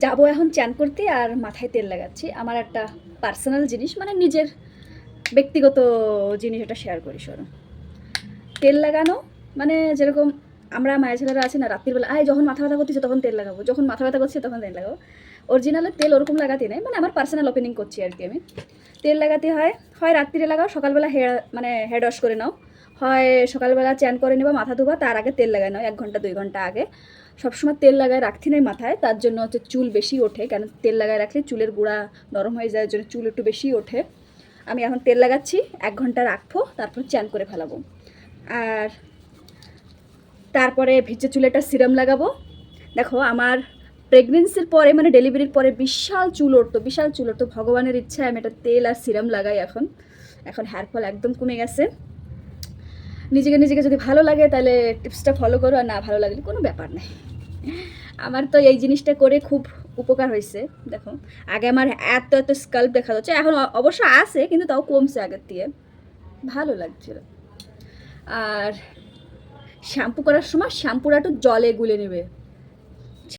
যাবো এখন চান করতে আর মাথায় তেল লাগাচ্ছি। আমার একটা পার্সোনাল জিনিস, মানে নিজের ব্যক্তিগত জিনিস, এটা শেয়ার করি। শোনো, তেল লাগানো মানে যেরকম আমরা মায়ের ছেলেরা আছে না, রাত্রিবেলা যখন মাথা ব্যথা করতেছে তখন তেল লাগাবো, যখন মাথা ব্যথা করছে তখন তেল লাগাবো। অরিজিনালের তেল ওরকম লাগাতে নেই, মানে আমার পার্সোনাল ওপেনিং করছি আর কি। আমি তেল লাগাতে হয় রাত্রিরে লাগাও, সকালবেলা হেড ওয়াশ করে নাও, হয় সকালবেলা চ্যান করে নেবা, মাথা ধোবা, তার আগে তেল লাগাই নাও 1 ঘন্টা 2 ঘন্টা আগে। সবসময় তেল লাগায় রাখতে নেই মাথায়, তার জন্য হচ্ছে চুল বেশি ওঠে, কেন তেল লাগায় রাখলে চুলের গোড়া নরম হয়ে যায়, জন্য চুল একটু বেশি ওঠে। আমি এখন তেল লাগাচ্ছি, 1 ঘন্টা রাখবো, তারপর চ্যান করে ফেলাবো। আর তারপরে ভিজে চুলে একটা সিরাম লাগাবো। দেখো, আমার প্রেগনেন্সির পরে, মানে ডেলিভারির পরে বিশাল চুল উঠতো। ভগবানের ইচ্ছায় আমি একটা তেল আর সিরাম লাগাই এখন। হেয়ার ফল একদম কমে গেছে। নিজেকে যদি ভালো লাগে তাহলে টিপসটা ফলো করো, আর না ভালো লাগলে কোনো ব্যাপার নেই। আমার তো এই জিনিসটা করে খুব উপকার হয়েছে। দেখো, আগে আমার এত স্কাল্প দেখা যাচ্ছে, এখন অবশ্য আছে কিন্তু তাও কমছে আগের থেকে, ভালো লাগছিল। আর শ্যাম্পু করার সময় শ্যাম্পুটা একটু জলে গুলে নেবে,